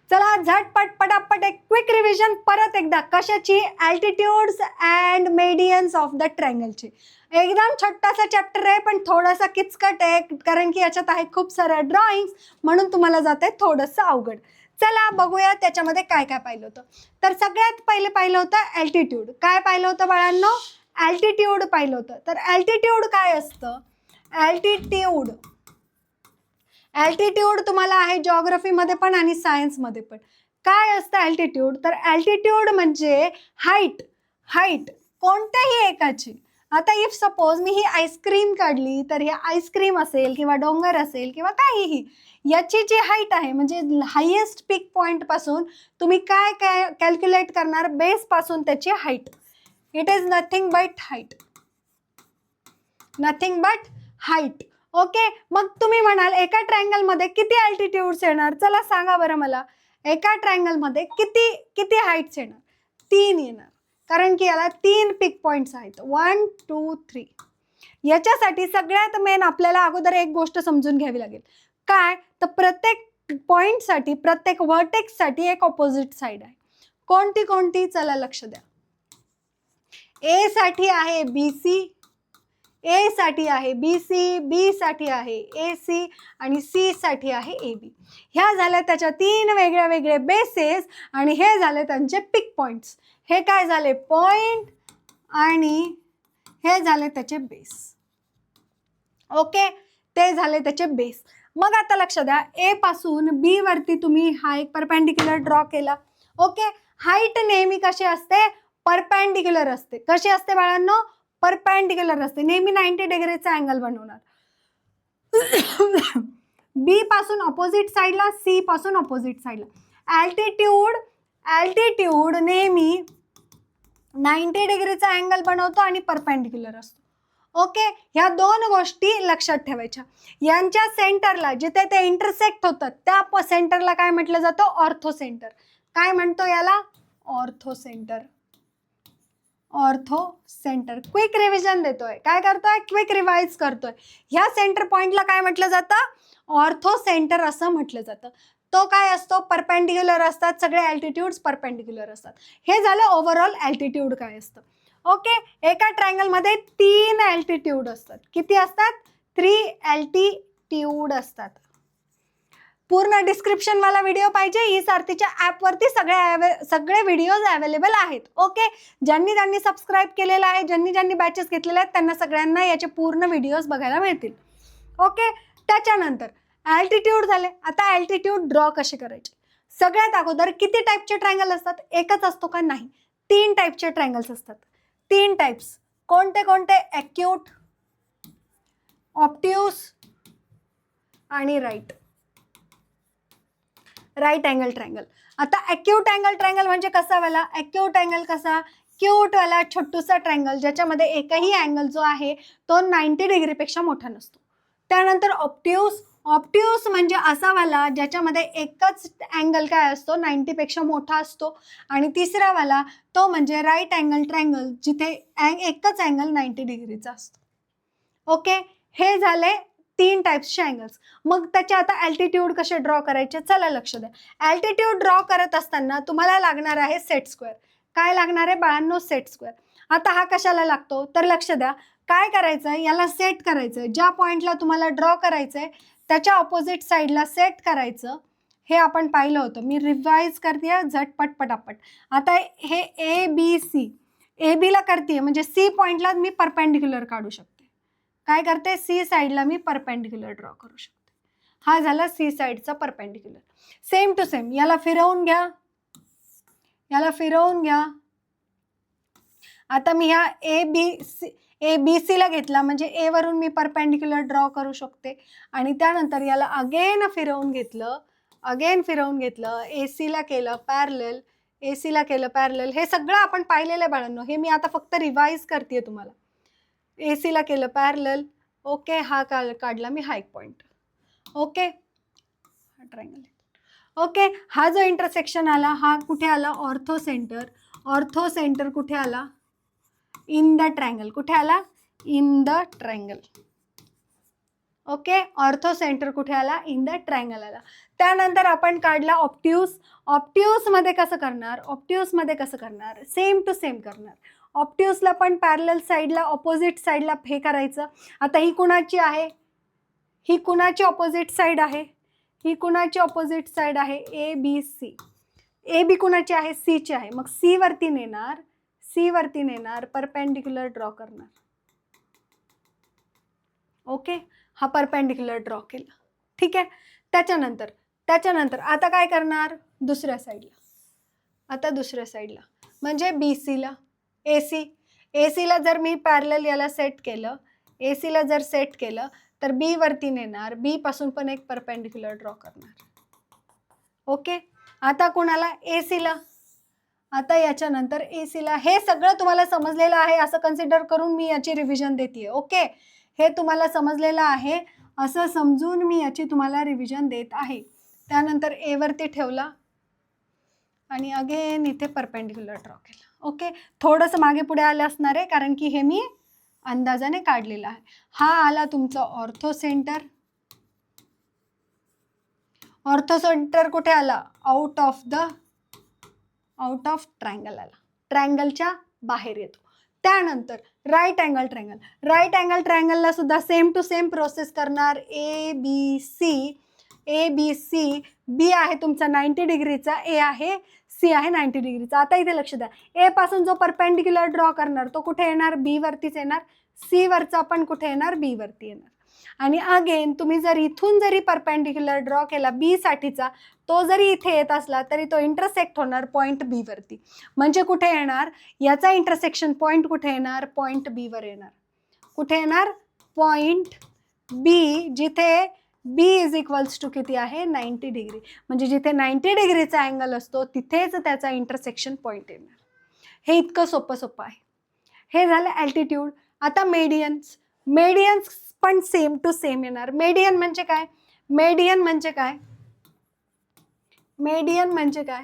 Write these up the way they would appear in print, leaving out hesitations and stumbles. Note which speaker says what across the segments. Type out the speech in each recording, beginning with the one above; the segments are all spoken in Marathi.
Speaker 1: चला झटपट पटापट एक क्विक रिव्हिजन परत एकदा कशाची, अल्टिट्यूड्स अँड मेडियन्स ऑफ द ट्रायंगलची. एकदम छोटासा चॅप्टर आहे पण थोडासा किचकट आहे, कारण की याच्यात आहे खूप साऱ्या ड्रॉइंग्स, म्हणून तुम्हाला जाते थोडंसं अवघड. चला बघूया त्याच्यामध्ये काय काय पाहिलं होतं. तर सगळ्यात पहिले पाहिलं होतं अल्टिट्यूड. काय पाहिलं होतं बाळांनो? अल्टिट्यूड पाहिलं होतं. तर अल्टिट्यूड काय असतं? अल्टिट्यूड तुम्हाला आहे जिओग्राफीमध्ये पण आणि सायन्समध्ये पण. काय असतं अल्टिट्यूड? तर अल्टिट्यूड म्हणजे हाईट कोणत्याही एकाची. आता if suppose me he ice cream काढली तर ही आईस्क्रीम असेल किंवा डोंगर असेल किंवा काहीही, याची जी हाईट आहे म्हणजे हायेस्ट पीक पॉइंट पासून तुम्ही काय काय कॅल्क्युलेट करणार? बेस पासून त्याची height. It is nothing but height. Okay, मग तुम्ही म्हणाल एका ट्रायंगल मध्ये किती अल्टिट्यूड्स येणार? चला सांगा बरं मला, एका ट्रायंगल मध्ये किती हाईट्स येणार? 3 येणार, कारण की याला 3 पीक पॉइंट्स आहेत, 1 2 3. याच्यासाठी सगळ्यात मेन आपल्याला अगोदर एक गोष्ट समजून घ्यावी लागेल. काय? तर प्रत्येक पॉइंटसाठी, प्रत्येक व्हर्टेक्ससाठी एक ऑपोजिट साइड आहे. कोणती? चला लक्ष द्या. ए साठी आहे BC, ए साठी आहे BC, बी साठी आहे AC आणि C साठी आहे AB. ह्या झाल्या त्याच्या 3 वेगळे बेसेस आणि हे झाले त्यांचे पिक पॉइंट्स. हे काय झाले? पॉइंट आणि हे झाले त्याचे बेस. ओके, ते झाले त्याचे बेस. मग आता लक्ष द्या, ए पासून बी वरती तुम्ही हा एक परपेंडिक्युलर ड्रॉ केला. ओके, हाईट नेहमी कशी असते? परपेंडिक्युलर असते. कशी असते बाळांनो? परपेंडिक्युलर असते. नेहमी 90 डिग्रीचा अँगल बनवणार. बी पासून ऑपोजिट साइडला, सी पासून ऑपोजिट साइडला. अल्टिट्यूड नेहमी 90 डिग्रीचा अँगल बनवतो आणि परपेंडिक्युलर असतो. ओके, ह्या 2 गोष्टी लक्षात ठेवायच्या. यांच्या सेंटरला जिथे ते इंटरसेक्ट होतात त्या सेंटरला काय म्हटलं जातं? Ortho centre. काय म्हणतो याला? Ortho centre. क्विक रिव्हिजन देतोय. काय करतोय? क्विक रिवाइज करतोय. ह्या सेंटर पॉइंटला काय म्हटलं जातं? ऑर्थो सेंटर असं म्हटलं जातं. तो काय असतो? परपेंडिक्युलर असतात. सगळे अल्टिट्यूड्स परपेंडिक्युलर असतात. हे झालं ओव्हरऑल अल्टिट्यूड काय असतं. ओके, एका ट्रायंगल मध्ये 3 अल्टिट्यूड असतात. किती असतात? 3 अल्टिट्यूड असतात. पूर्ण डिस्क्रिप्शन वाला व्हिडिओ पाहिजे, ई सारथीच्या ऍप वरती सगळे व्हिडिओज अवेलेबल आहेत. ओके, ज्यांनी सबस्क्राईब केलेलं आहे, ज्यांनी बॅचेस घेतलेले आहेत, त्यांना सगळ्यांना याचे पूर्ण व्हिडिओज बघायला मिळतील. ओके, त्याच्यानंतर अल्टिट्यूड झाले. आता अल्टिट्यूड ड्रॉ कसे करायचे? सगळ्यात अगोदर किती टाईपचे ट्रायंगल असतात? एकच असतो का? नाही, 3 टाईपचे ट्रायंगल्स असतात. 3 टाईप्स. कोणते? ॲक्यूट, ऑब्ट्यूस आणि राईट अँगल ट्रायंगल. आता ॲक्यूट अँगल ट्रायंगल म्हणजे कसा वाला? ॲक्यूट अँगल कसा? क्यूट वाला छोटूसा ट्रायंगल ज्याच्यामध्ये एकही अँगल जो आहे तो 90 डिग्रीपेक्षा मोठा नसतो. त्यानंतर ऑब्ट्यूस म्हणजे असा वाला ज्याच्यामध्ये एकच अँगल काय असतो? 90 पेक्षा मोठा असतो. आणि तिसरा वाला तो म्हणजे राईट अँगल ट्रायंगल, जिथे एकच अँगल 90 डिग्रीचा असतो. ओके, हे झाले 3 टाईप्सचे अँगल्स. मग त्याचे आता अल्टिट्यूड कसे ड्रॉ करायचे? चला लक्ष द्या. अल्टिट्यूड ड्रॉ करत असताना तुम्हाला लागणार आहे सेट स्क्वेअर. काय लागणार आहे बाळांनो? Set square. आता हा कशाला लागतो? तर लक्ष द्या, काय करायचं? याला सेट करायचं. ज्या पॉइंटला तुम्हाला ड्रॉ करायचंय त्याच्या ऑपोजिट साईडला सेट करायचं. हे आपण पाहिलं होतं. मी रिवाइज करते झटपट पटापट. आता हे ABC, AB ला करते म्हणजे C पॉइंटला मी परपेंडिक्युलर काढू शकते. काय करते? C साइडला मी परपेंडिक्युलर ड्रॉ करू शकते. हा झाला C साइडचा परपेंडिक्युलर. सेम टू सेम याला फिरवून घ्या. आता मी ह्या ABC ला घेतला म्हणजे A वरून मी परपेंडिक्युलर ड्रॉ करू शकते. आणि त्यानंतर याला अगेन फिरवून घेतलं, AC ला केलं पॅरलल. हे सगळं आपण पाहिलेलं आहे बाळांनो. हे मी आता फक्त रिवाइज करते तुम्हाला. AC ला केलं पॅरलल. ओके, हा काढला मी हा एक पॉइंट. ओके, हा ट्रायंगल. ओके, हा जो इंटरसेक्शन आला हा कुठे आला? ऑर्थो सेंटर कुठे आला? In the triangle. कुठे आला? In the triangle. Okay, ortho centre कुठे आला? इन द ट्रायंगल आला. त्यानंतर आपण काढला ऑप्ट्यूस. ऑप्ट्यूसमध्ये कसं करणार, ऑप्ट्यूसमध्ये कसं करणार, सेम टू सेम करणार. ऑप्ट्यूसला पण पॅरलल साईडला ऑपोजिट साईडला हे करायचं. आता ही कुणाची आहे, ही कुणाची ऑपोजिट साईड आहे, ही कुणाची ऑपोजिट साईड आहे, A B C. A B कुणाची आहे, सी ची आहे. मग सी वरती नेणार, सी वरती नेणार, परपेंडिक्युलर ड्रॉ करणार. ओके, हा परपेंडिक्युलर ड्रॉ केला. ठीक आहे. त्याच्यानंतर आता काय करणार, दुसऱ्या साईडला. आता दुसऱ्या साईडला म्हणजे बी सीला ए सी. ए सीला जर मी पॅरलल याला सेट केलं, ए सीला जर सेट केलं तर बी वरती नेणार, बी पासून पण एक परपेंडिक्युलर ड्रॉ करणार. ओके. आता कोणाला, ए सीला. आता याच्यानंतर ए सीला. हे सगळं तुम्हाला समजलेलं आहे असं कन्सिडर करून मी याची रिव्हिजन देते. ओके, हे तुम्हाला समजलेलं आहे असं समजून मी याची तुम्हाला रिव्हिजन देत आहे. त्यानंतर ए वरती ठेवला आणि अगेन इथे परपेंडिक्युलर ड्रॉ केला. ओके, थोडंसं मागे पुढे आलं असणार आहे कारण की हे मी अंदाजाने काढलेलं आहे. हा आला तुमचा ऑर्थो सेंटर. ऑर्थो सेंटर कुठे आला, आउट ऑफ ट्रायंगल आला, ट्रायंगलच्या बाहेर येतो. त्यानंतर right angle triangle. Right angle ट्रायंगलला सुद्धा सेम टू सेम प्रोसेस करणार. A B C, A B C. बी आहे तुमचा 90 डिग्रीचा, ए आहे, सी आहे 90 डिग्रीचा. आता इथे लक्ष द्या, ए पासून जो परपेंडिक्युलर ड्रॉ करणार तो कुठे येणार, बी वरतीच येणार. सी वरचा पण कुठे येणार, बी वरती येणार. आणि अगेन तुम्ही जर इथून जरी परपेंडिक्युलर ड्रॉ केला बी साठीचा, तो जरी इथे येत असला तरी तो इंटरसेक्ट होणार पॉईंट बी वरती. म्हणजे कुठे येणार, याचा इंटरसेक्शन पॉईंट कुठे येणार, पॉईंट बी वर येणार. कुठे येणार, पॉईंट बी, जिथे बी इज इक्वल्स टू किती आहे, 90 डिग्री. म्हणजे जिथे 90 डिग्रीचा अँगल असतो तिथेच त्याचा इंटरसेक्शन पॉईंट येणार. हे इतकं सोपं आहे. हे झालं ॲल्टिट्यूड. आता मेडियन्स. मेडियन्स पण सेम टू सेम येणार. मेडियन म्हणजे काय, मेडियन म्हणजे काय, मेडियन म्हणजे काय,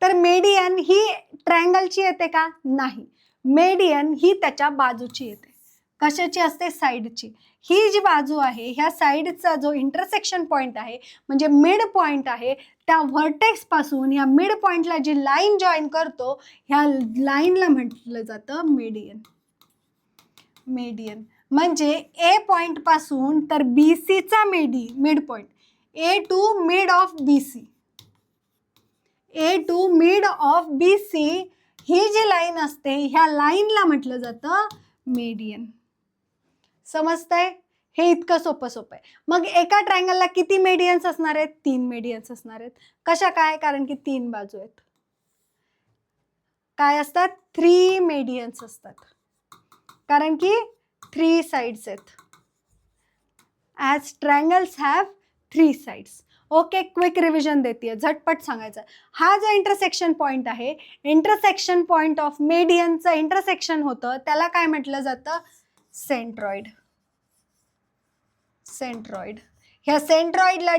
Speaker 1: तर मेडियन ही ट्रायंगलची येते का, नाही. मेडियन ही त्याच्या बाजूची येते. कशाची असते, साईडची. ही जी बाजू आहे ह्या साईडचा जो इंटरसेक्शन पॉईंट आहे म्हणजे मिड पॉईंट आहे, त्या व्हर्टेक्स पासून ह्या मिड पॉईंटला जी लाईन जॉईन करतो ह्या लाईनला म्हटलं जातं मेडियन. मेडियन म्हणजे ए पॉइंट पासून तर बी सीचा mid point, A to mid of B C, A to mid of B C ही जी लाईन असते ह्या लाईनला म्हटलं जातं मेडियन. समजतंय, हे इतकं सोपं आहे. मग एका ट्रायंगलला किती मेडियन्स असणार आहेत, 3 मेडियन्स असणार आहेत. कशा काय, कारण की 3 बाजू आहेत. काय असतात, 3 मेडियन्स असतात कारण की 3 साइड्स आहेत. As triangles have 3 sides. Okay, quick revision देते, झटपट सांगायचं. हा जो इंटरसेक्शन पॉईंट आहे, इंटरसेक्शन पॉईंट ऑफ मेडियनचं इंटरसेक्शन होतं त्याला काय म्हटलं जातं, सेंट्रॉइड. सेंट्रॉइड. ह्या सेंट्रॉइडला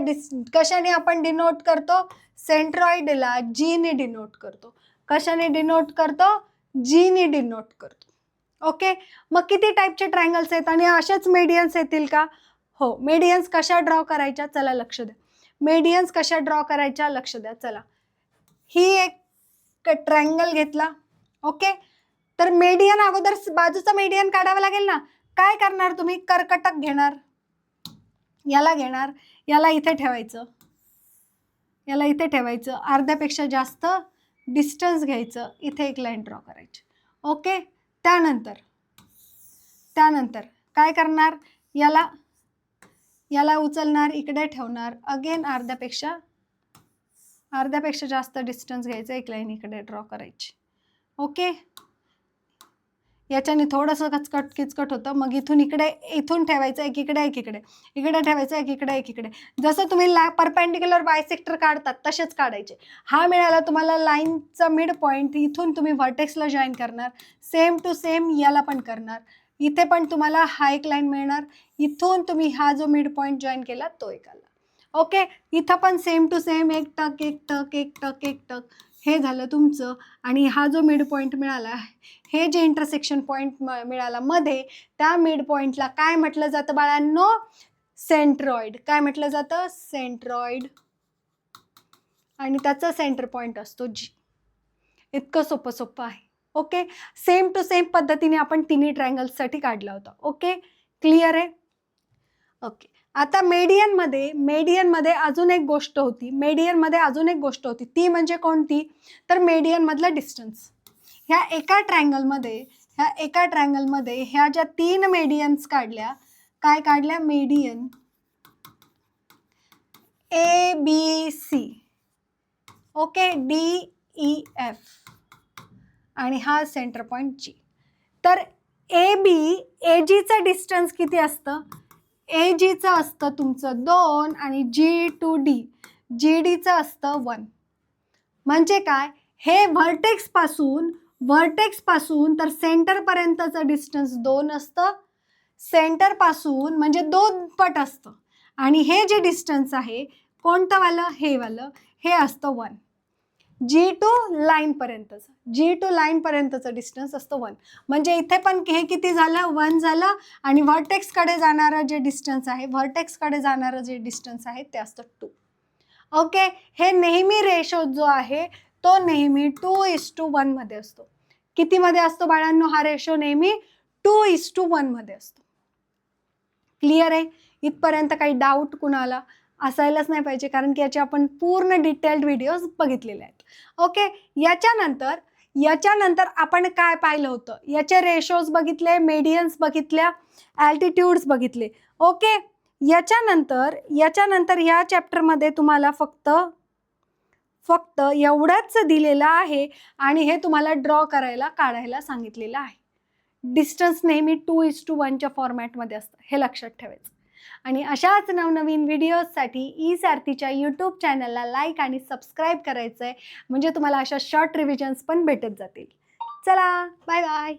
Speaker 1: कशाने आपण डिनोट करतो, सेंट्रॉइडला जी ने डिनोट करतो. कशाने डिनोट करतो, जी ने डिनोट करतो. ओके, मग किती टाईपचे ट्रायंगल्स आहेत आणि अशाच मेडियन्स येतील का, हो. मेडियन्स कशा ड्रॉ करायच्या, चला लक्ष द्या. मेडियन्स कशा ड्रॉ करायच्या, लक्ष द्या. चला, ही एक ट्रायंगल घेतला. ओके, तर मेडियन अगोदर बाजूचा मेडियन काढावा लागेल ना. काय करणार तुम्ही, कर्कटक घेणार, याला घेणार, याला इथे ठेवायचं, याला इथे ठेवायचं, अर्ध्यापेक्षा जास्त डिस्टन्स घ्यायचं, इथे एक लाईन ड्रॉ करायची. ओके, त्यानंतर काय करणार, याला उचलणार, इकडे ठेवणार, अगेन अर्ध्यापेक्षा जास्त डिस्टन्स घ्यायचं, एक लाईन इकडे ड्रॉ करायची. ओके, याच्याने थोडंसं किचकट होतं. मग इथून ठेवायचं, एक इकडे ठेवायचं, एक इकडे. जसं तुम्ही परपेंडिक्युलर बायसेक्टर काढतात तसेच काढायचे. हा मिळाला तुम्हाला लाईनचा मिड पॉईंट, इथून तुम्ही व्हर्टेक्सला जॉईन करणार, सेम टू सेम याला पण करणार. इथे पण तुम्हाला हा एक लाईन मिळणार, इथून तुम्ही हा जो मिड पॉईंट जॉईन केला तो एक आला. ओके, इथं पण सेम टू सेम, एक टक. हे झालं तुमचं. आणि हा जो मिड पॉईंट मिळाला, हे जे इंटरसेक्शन पॉईंट मिळाला मध्ये, त्या मिड पॉईंटला काय म्हटलं जातं बाळांनो, सेंट्रॉइड. काय म्हटलं जातं? सेंट्रॉइड. आणि त्याचा सेंटर पॉइंट असतो G. इतकं सोपं सोपं आहे. ओके, सेम टू सेम पद्धतीने आपण तिन्ही ट्रायंगल्ससाठी काढला होता. ओके, क्लिअर आहे? ओके, आता मेडियनमध्ये अजून एक गोष्ट होती. मेडियनमध्ये अजून एक गोष्ट होती, ती म्हणजे कोणती? तर मेडियनमधला डिस्टन्स. ह्या एका ट्रायंगलमध्ये ह्या ज्या 3 मेडियन्स काढल्या, काय काढल्या? Median ABC. ओके, DEF आणि हा सेंटर पॉइंट G. तर AGचं डिस्टन्स किती असतं? AGचं असतं तुमचं 2 आणि G to D, GDचं असतं 1. म्हणजे काय? हे व्हर्टेक्स पासून तर सेंटरपर्यंतचं डिस्टन्स 2 असतं. सेंटरपासून म्हणजे 2 पट असतं. आणि हे जे डिस्टन्स आहे, कोणतं वालं? हे वालं, हे असतं 1. G टू लाईनपर्यंतचं डिस्टन्स असतं 1. म्हणजे इथे पण हे किती झालं? 1 झालं. आणि व्हर्टेक्सकडे जाणारं जे डिस्टन्स आहे ते असतं 2. ओके, हे नेहमी रेशो जो आहे तो नेहमी 2:1 मध्ये असतो. कितीमध्ये असतो बाळांनो हा रेशो? नेहमी 2:1 मध्ये असतो. क्लिअर आहे? इथपर्यंत काही डाऊट कुणाला असायलाच नाही पाहिजे, कारण की याचे आपण पूर्ण डिटेल्ड व्हिडिओज बघितलेले आहेत. ओके, याच्यानंतर आपण काय पाहिलं होतं? याचे रेशोज बघितले, मेडियन्स बघितल्या, ॲल्टिट्यूड्स बघितले. ओके, याच्यानंतर या चॅप्टरमध्ये तुम्हाला फक्त एवढंच दिलेलं आहे आणि हे तुम्हाला ड्रॉ काढायला सांगितलेलं आहे. डिस्टन्स नेहमी 2:1च्या फॉर्मॅटमध्ये असतं, हे लक्षात ठेवायचं. आणि अशाच नवनवीन व्हिडिओजसाठी ई-सारथीच्या यूट्यूब चॅनलला लाईक आणि सबस्क्राईब करायचं आहे, म्हणजे तुम्हाला अशा शॉर्ट रिव्हिजन्स पण भेटत जातील. चला, बाय बाय.